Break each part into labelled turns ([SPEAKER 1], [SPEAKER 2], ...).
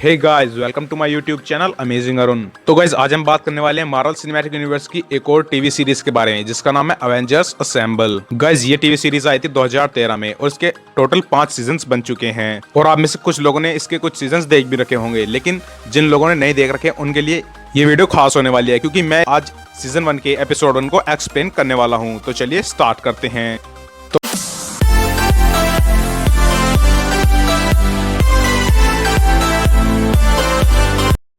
[SPEAKER 1] Hey guys, welcome to my YouTube channel amazing Arun. तो guys, आज हम बात करने वाले हैं मार्वल सिनेमैटिक यूनिवर्स की एक और टीवी सीरीज के बारे में जिसका नाम है अवेंजर्स असेंबल। गाइस, ये टीवी सीरीज आई थी 2013 में और इसके टोटल 5 सीजन्स बन चुके हैं और आप में से कुछ लोगों ने इसके कुछ सीजन्स देख भी रखे होंगे, लेकिन जिन लोगों ने नहीं देख रखे उनके लिए ये वीडियो खास होने वाली है क्योंकि मैं आज सीजन 1 के एपिसोड 1 को एक्सप्लेन करने वाला हूँ। तो चलिए स्टार्ट करते हैं।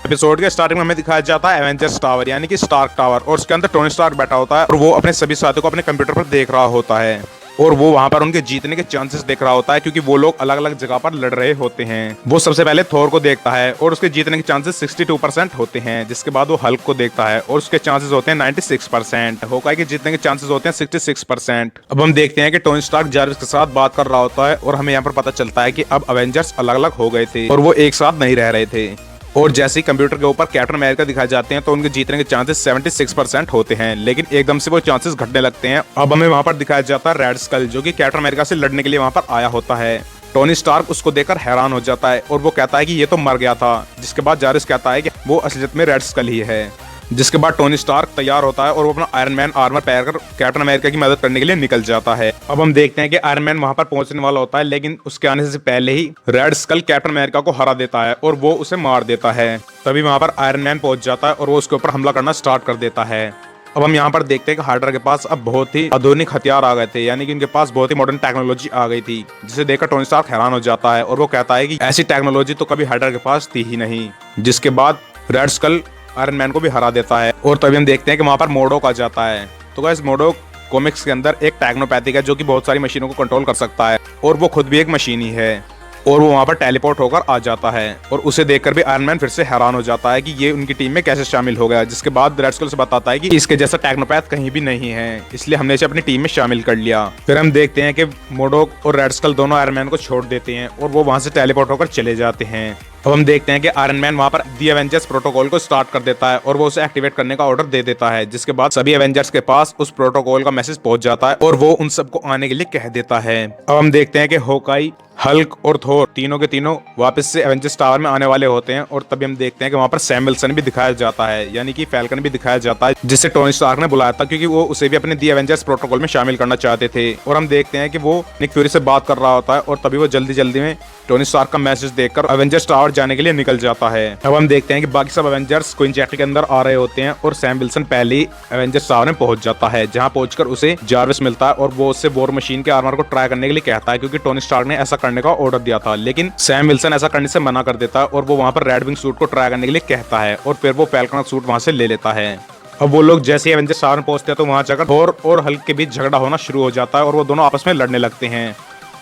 [SPEAKER 1] एपिसोड के स्टार्टिंग में हमें दिखाया जाता है एवेंजर्स टावर यानी कि स्टार्क टावर, और उसके अंदर टोनी स्टार्क बैठा होता है और वो अपने सभी साथियों को अपने कंप्यूटर पर देख रहा होता है और वो वहां पर उनके जीतने के चांसेस देख रहा होता है क्योंकि वो लोग अलग अलग जगह पर लड़ रहे होते हैं। वो सबसे पहले थोर को देखता है और उसके जीतने के चांसेस 62% होते हैं। जिसके बाद वो हल्क को देखता है और उसके चांसेस होते हैं 96%। होकाई के जीतने के चांसेस होते हैं 66%। अब हम देखते हैं कि टोनी स्टार्क जारविस के साथ बात कर रहा होता है और हमें यहाँ पर पता चलता है कि अब अवेंजर्स अलग अलग हो गए थे और वो एक साथ नहीं रह रहे थे। और जैसे ही कंप्यूटर के ऊपर कैप्टन अमेरिका दिखाए जाते हैं तो उनके जीतने के चांसेस 76% होते हैं, लेकिन एकदम से वो चांसेस घटने लगते हैं। अब हमें वहां पर दिखाया जाता है रेड स्कल, जो कि कैप्टन अमेरिका से लड़ने के लिए वहां पर आया होता है। टोनी स्टार्क उसको देखकर हैरान हो जाता है और वो कहता है कि ये तो मर गया था। जिसके बाद जारिस कहता है कि वो असलियत में रेड स्कल ही है। जिसके बाद टोनी स्टार्क तैयार होता है और वो अपना आयरन मैन आर्मर पहनकर कैप्टन अमेरिका की मदद करने के लिए निकल जाता है। अब हम देखते हैं कि आयरन मैन वहां पर पहुंचने वाला होता है, लेकिन उसके आने से पहले ही रेड स्कल कैप्टन अमेरिका को हरा देता है और वो उसे मार देता है। तभी वहां पर आयरन मैन पहुंच जाता है और वो उसके ऊपर हमला करना स्टार्ट कर देता है। अब हम यहाँ पर देखते हैं कि हाइड्रा के पास अब बहुत ही आधुनिक हथियार आ गए थे, यानी कि उनके पास बहुत ही मॉडर्न टेक्नोलॉजी आ गई थी, जिसे देखकर टोनी स्टार्क हैरान हो जाता है और वो कहता है कि ऐसी टेक्नोलॉजी तो कभी हाइड्रा के पास थी ही नहीं। जिसके बाद रेड स्कल आयरन मैन को भी हरा देता है और तभी हम देखते हैं कि वहां पर मोडोक आ जाता है। तो गाइस, मोडोक कॉमिक्स के अंदर एक टेक्नोपैथिक है जो कि बहुत सारी मशीनों को कंट्रोल कर सकता है और वो खुद भी एक मशीन ही है और वो वहां पर टेलीपोर्ट होकर आ जाता है और उसे देखकर भी आयरन मैन फिर से हैरान हो जाता है कि ये उनकी टीम में कैसे शामिल हो गया। जिसके बाद रेड स्कल से बताता है कि इसके जैसा टेक्नोपैथ कहीं भी नहीं है, इसलिए हमने इसे अपनी टीम में शामिल कर लिया। फिर हम देखते हैं कि मोडोक और रेड स्कल दोनों आयरन मैन को छोड़ देते हैं और वो वहां से टेलीपोर्ट होकर चले जाते हैं। अब हम देखते हैं कि आयरन मैन वहां पर दी एवेंजर्स प्रोटोकॉल को स्टार्ट कर देता है और वो उसे एक्टिवेट करने का ऑर्डर दे देता है। जिसके बाद सभी एवेंजर्स के पास उस प्रोटोकॉल का मैसेज पहुंच जाता है और वो उन सबको आने के लिए कह देता है। अब हम देखते हैं कि होकाई, हल्क और थोर तीनों के तीनों वापस से एवेंजर्स टावर में आने वाले होते हैं और तभी हम देखते हैं कि वहां पर सैम विल्सन भी दिखाया जाता है, यानी कि फैल्कन भी दिखाया जाता है, जिसे टोनी स्टार्क ने बुलाया था क्योंकि वो उसे भी अपने दी एवेंजर्स प्रोटोकॉल में शामिल करना चाहते थे। और हम देखते हैं कि वो निक फ्यूरी से बात कर रहा होता है और तभी वो जल्दी जल्दी में टोनी स्टार्क का मैसेज देखकर एवेंजर्स टावर जाने के लिए निकल जाता है। अब हम देखते हैं कि बाकी सब एवेंजर्स क्वीन जैक्ट के अंदर आ रहे होते हैं और सैम विल्सन पहले ही एवेंजर्स टावर में पहुंच जाता है, जहां पहुंचकर उसे जारविस मिलता है और वो उससे वॉर मशीन के आर्मर को ट्राई करने के लिए कहता है क्योंकि टोनी स्टार्क ने ऐसा करने का ऑर्डर दिया था। लेकिन सैम विल्सन ऐसा करने से मना कर देता है और वो वहां पर रेड विंग सूट को ट्राई करने के लिए कहता है और फिर वो फैल्कन सूट वहां से ले लेता है। अब वो लोग जैसे ही एवेंजर्स टावर में पहुंचते हैं तो वहां जाकर थोर और हल्क के बीच झगड़ा होना शुरू हो जाता है और वो दोनों आपस में लड़ने लगते हैं।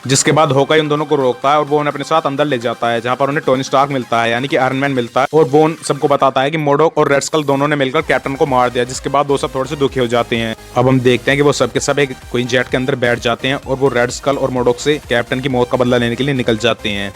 [SPEAKER 1] जिसके बाद होकाई उन दोनों को रोकता है और वो उन्हें अपने साथ अंदर ले जाता है, जहां पर उन्हें टोनी स्टार्क मिलता है यानी कि आयरन मैन मिलता है और वो उन सबको बताता है कि मोडोक और रेड स्कल दोनों ने मिलकर कैप्टन को मार दिया। जिसके बाद वो सब थोड़े से दुखी हो जाते हैं। अब हम देखते हैं कि वो सबके सब एक क्वीन जेट के अंदर बैठ जाते हैं और वो रेड स्कल और मोडोक से कैप्टन की मौत का बदला लेने के लिए निकल जाते हैं।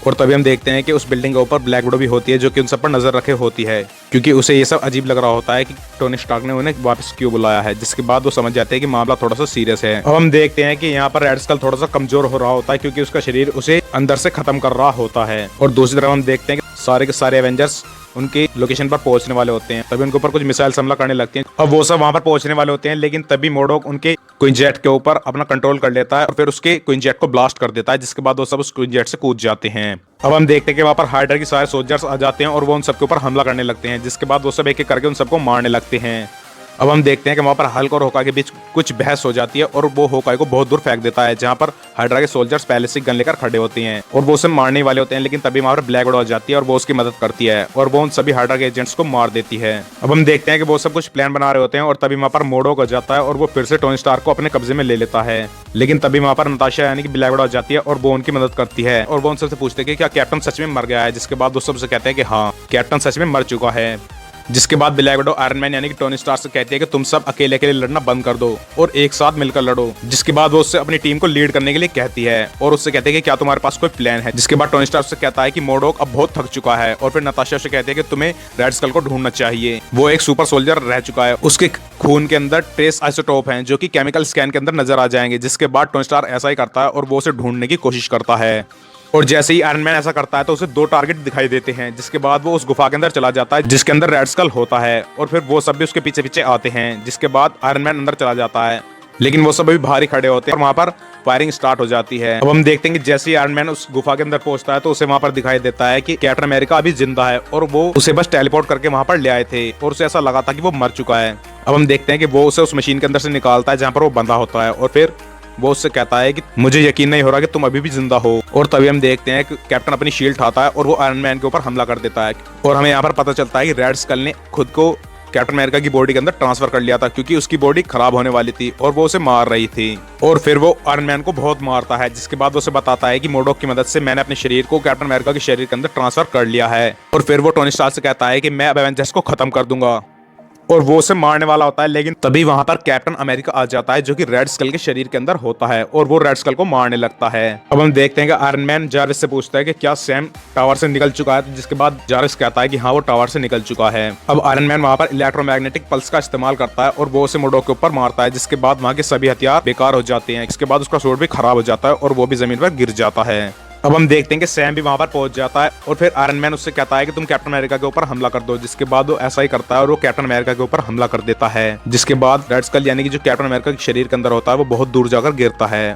[SPEAKER 1] और तभी हम देखते हैं कि उस बिल्डिंग के ऊपर ब्लैक विडो भी होती है जो कि उन सब पर नजर रखे होती है क्योंकि उसे ये सब अजीब लग रहा होता है कि टोनी स्टार्क ने उन्हें वापस क्यों बुलाया है। जिसके बाद वो समझ जाते हैं कि मामला थोड़ा सा सीरियस है। अब हम देखते हैं कि यहाँ पर रेड स्कल थोड़ा सा कमजोर हो रहा होता है क्योंकि उसका शरीर उसे अंदर से खत्म कर रहा होता है और दूसरी तरफ हम देखते हैं कि सारे के सारे एवेंजर्स उनके लोकेशन पर पहुंचने वाले होते हैं। तभी उनके ऊपर कुछ मिसाइल हमला करने लगती हैं। अब वो सब वहां पर पहुंचने वाले होते हैं, लेकिन तभी मोडोक उनके क्वीन जेट के ऊपर अपना कंट्रोल कर लेता है और फिर उसके क्वीन जेट को ब्लास्ट कर देता है। जिसके बाद वो सब उस क्वीन जेट से कूद जाते हैं। अब हम देखते हैं कि वहां पर हाइड्रा के सारे सोल्जर्स आ जाते हैं और वो उन सबके ऊपर हमला करने लगते हैं। जिसके बाद वो सब एक एक करके उन सबको मारने लगते हैं। अब हम देखते हैं कि वहां पर हल्क और होकाई के बीच कुछ बहस हो जाती है और वो होकाई को बहुत दूर फेंक देता है, जहां पर हाइड्रा के सोल्जर्स पहले से गन लेकर खड़े होते हैं और वो उसे मारने वाले होते हैं। लेकिन तभी वहां पर ब्लैक विडो आ जाती है और वो उसकी मदद करती है और वो उन सभी हाइड्रा के एजेंट्स को मार देती है। अब हम देखते हैं कि वो सब कुछ प्लान बना रहे होते हैं और तभी वहां पर मोडोक आ जाता है और वो फिर से टोनी स्टार्क को अपने कब्जे में ले लेता है। लेकिन तभी वहां पर नताशा यानी कि ब्लैक विडो आ जाती है और वो उनकी मदद करती है और वो उनसे पूछते हैं कि क्या कैप्टन सच में मर गया है। जिसके बाद वो सबसे कहते हैं कि हाँ, कैप्टन सच में मर चुका है। जिसके बाद ब्लैक विडो आयरन मैन यानी कि टोनी स्टार्क से कहती है कि तुम सब अकेले अकेले लड़ना बंद कर दो और एक साथ मिलकर लड़ो। जिसके बाद वो उससे अपनी टीम को लीड करने के लिए कहती है और उससे कहते हैं कि क्या तुम्हारे पास कोई प्लान है। जिसके बाद टोनी स्टार्क से कहता है कि मोडोक अब बहुत थक चुका है और फिर नताशा से कहती है कि तुम्हें रेड स्कल को ढूंढना चाहिए, वो एक सुपर सोल्जर रह चुका है, उसके खून के अंदर ट्रेस आइसोटोप हैं जो कि केमिकल स्कैन के अंदर नजर आ जाएंगे। जिसके बाद टोनी स्टार्क ऐसा ही करता है और वो उसे ढूंढने की कोशिश करता है। और जैसे ही आयरन मैन ऐसा करता है तो उसे 2 टारगेट दिखाई देते हैं, जिसके बाद वो उस गुफा के अंदर चला जाता है जिसके अंदर रेड स्कल होता है। और फिर वो सब भी उसके पीछे पीछे आते हैं, जिसके बाद आयरन मैन अंदर चला जाता है, लेकिन वो सब अभी बाहर ही खड़े होते हैं और वहां पर फायरिंग स्टार्ट हो जाती है। अब हम देखते हैं कि जैसे ही आयरन मैन उस गुफा के अंदर पहुंचता है तो उसे वहां पर दिखाई देता है कि कैप्टन अमेरिका अभी जिंदा है और वो उसे बस टेलीपोर्ट करके वहां पर ले आए थे और उसे ऐसा लगा था कि वो मर चुका है। अब हम देखते हैं कि वो उसे उस मशीन के अंदर से निकालता है जहां पर वो बंधा होता है और फिर वो उससे कहता है कि मुझे यकीन नहीं हो रहा कि तुम अभी भी जिंदा हो। और तभी हम देखते हैं कि कैप्टन अपनी शील्ड उठाता है और वो आयरन मैन के ऊपर हमला कर देता है और हमें यहाँ पर पता चलता है कि रेड स्कल ने खुद को कैप्टन अमेरिका की बॉडी के अंदर ट्रांसफर कर लिया था क्योंकि उसकी बॉडी खराब होने वाली थी और वो उसे मार रही थी। और फिर वो आयरन मैन को बहुत मारता है, जिसके बाद वो उसे बताता है कि मोडोक की मदद से मैंने अपने शरीर को कैप्टन अमेरिका के शरीर के अंदर ट्रांसफर कर लिया है। और फिर वो टोनी स्टार्क से कहता है कि मैं अब एवेंजर्स को खत्म कर दूंगा और वो उसे मारने वाला होता है, लेकिन तभी वहां पर कैप्टन अमेरिका आ जाता है जो कि रेड स्कल के शरीर के अंदर होता है और वो रेड स्कल को मारने लगता है। अब हम देखते हैं कि आयरन मैन जारविस से पूछता है कि क्या सैम टावर से निकल चुका है, जिसके बाद जारविस कहता है कि हाँ वो टावर से निकल चुका है। अब आयरन मैन वहां पर इलेक्ट्रोमैग्नेटिक पल्स का इस्तेमाल करता है और वो उसे मोडोक के ऊपर मारता है, जिसके बाद वहां के सभी हथियार बेकार हो जाते हैं। इसके बाद उसका सूट भी खराब हो जाता है और वो भी जमीन पर गिर जाता है। अब हम देखते हैं कि सैम भी वहां पर पहुंच जाता है और फिर आयरन मैन उससे कहता है कि तुम कैप्टन अमेरिका के ऊपर हमला कर दो, जिसके बाद वो ऐसा ही करता है और वो कैप्टन अमेरिका के ऊपर हमला कर देता है। जिसके बाद रेड स्कल यानी कि जो कैप्टन अमेरिका के शरीर के अंदर होता है वो बहुत दूर जाकर गिरता है।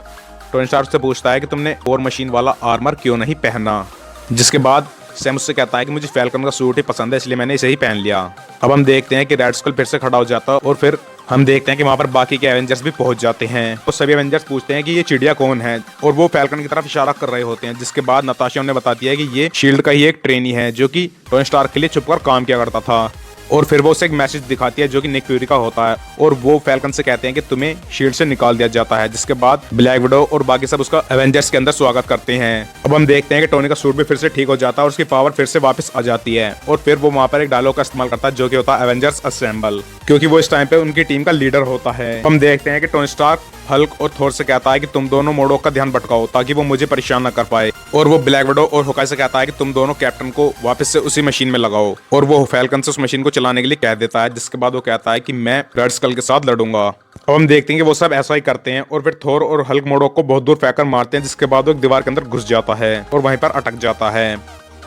[SPEAKER 1] टोनी स्टार्क से पूछता है कि तुमने वॉर मशीन वाला आर्मर क्यों नहीं पहना, जिसके बाद सैम उससे कहता है कि मुझे फैल्कन का सूट ही पसंद है इसलिए मैंने इसे ही पहन लिया। अब हम देखते हैं कि रेड स्कल फिर से खड़ा हो जाता है और फिर हम देखते हैं कि वहां पर बाकी के एवेंजर्स भी पहुंच जाते हैं। तो सभी एवेंजर्स पूछते हैं कि ये चिड़िया कौन है और वो फैल्कन की तरफ इशारा कर रहे होते हैं, जिसके बाद नताशा उन्हें बताती है कि ये शील्ड का ही एक ट्रेनी है जो कि टोनी स्टार्क के लिए छुपकर काम किया करता था। और फिर वो उसे एक मैसेज दिखाती है जो कि निक फ्यूरी का होता है और वो फैल्कन से कहते हैं कि तुम्हें शील्ड से निकाल दिया जाता है, जिसके बाद ब्लैक विडो और बाकी सब उसका एवेंजर्स के अंदर स्वागत करते हैं। अब हम देखते हैं कि टोनी का सूट भी फिर से ठीक हो जाता है और उसकी पावर फिर से वापस आ जाती है और फिर वो वहां पर एक डायलॉग का इस्तेमाल करता है जो कि होता है एवेंजर्स असेंबल, क्योंकि वो इस टाइम पे उनकी टीम का लीडर होता है। हम देखते हैं कि टोनी स्टार्क हल्क और थोर से कहता है कि तुम दोनों मोडोक का ध्यान भटकाओ ताकि वो मुझे परेशान न कर पाए, और वो ब्लैक विडो और होकाई से कहता है कि तुम दोनों कैप्टन को वापस से उसी मशीन में लगाओ, और वो फैल्कन से उस मशीन को चलाने के लिए कह देता है, जिसके बाद वो कहता है कि मैं रेड स्कल के साथ लड़ूंगा। अब हम देखते हैं कि वो सब ऐसा ही करते हैं और फिर थोर और हल्क मोडोक को बहुत दूर फेंककर मारते हैं, जिसके बाद वो एक दीवार के अंदर घुस जाता है और वहीं पर अटक जाता है।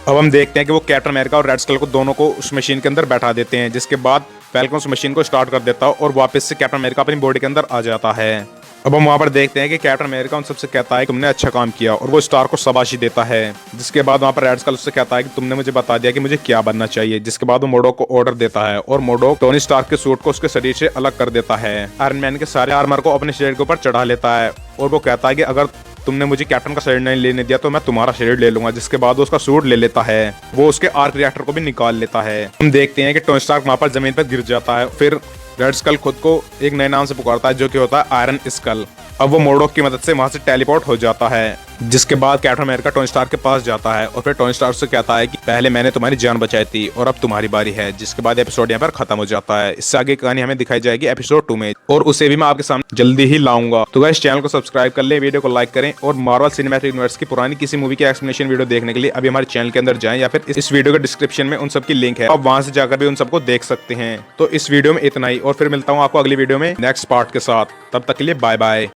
[SPEAKER 1] अब हम देखते हैं कि वो कैप्टन अमेरिका और रेड स्कल को दोनों को उस मशीन के अंदर बैठा देते हैं, जिसके बाद फैल्कन उस मशीन को स्टार्ट कर देता है और वापस से कैप्टन अमेरिका अपनी बॉडी के अंदर आ जाता है। अब हम वहां पर देखते हैं कि कैप्टन अमेरिका उन सबसे कहता है कि तुमने अच्छा काम किया और वो स्टार को शाबाशी देता है, जिसके बाद वहां पर रेड स्कल उससे कहता है कि तुमने मुझे बता दिया कि मुझे क्या बनना चाहिए, जिसके बाद वो मोडोक को ऑर्डर देता है और मोडोक टोनी स्टार्क के सूट को उसके शरीर से अलग कर देता है। आयरन मैन के सारे आर्मर को अपने शरीर के ऊपर चढ़ा लेता है और वो कहता है कि अगर तुमने मुझे कैप्टन का शरीर नहीं लेने दिया तो मैं तुम्हारा शरीर ले लूंगा, जिसके बाद वो उसका सूट ले लेता है। वो उसके आर्क रिएक्टर को भी निकाल लेता है। हम देखते हैं कि टोनी स्टार्क वहां पर जमीन पर गिर जाता है। फिर रेड स्कल खुद को एक नए नाम से पुकारता है जो कि होता है आयरन स्कल। अब वो मोडोक की मदद से वहां से टेलीपोर्ट हो जाता है, जिसके बाद कैप्टन अमेरिका टोनी स्टार्क के पास जाता है और फिर टोनी स्टार्क से कहता है कि पहले मैंने तुम्हारी जान बचाई थी और अब तुम्हारी बारी है, जिसके बाद एपिसोड यहाँ पर खत्म हो जाता है। इससे आगे कहानी हमें दिखाई जाएगी एपिसोड 2 में और उसे भी मैं आपके सामने जल्दी ही लाऊंगा। तो गाइस चैनल को सब्सक्राइब कर ले, वीडियो को लाइक करें और मार्वल सिनेमैटिक यूनिवर्स की पुरानी किसी मूवी की एक्सप्लेनेशन वीडियो देखने के लिए अभी हमारे चैनल के अंदर जाएं या फिर इस वीडियो के डिस्क्रिप्शन में उन सबकी लिंक है, आप वहां से जाकर भी उन सबको देख सकते हैं। तो इस वीडियो में इतना ही और फिर मिलता हूँ आपको अगली वीडियो में नेक्स्ट पार्ट के साथ। तब तक के लिए बाय बाय।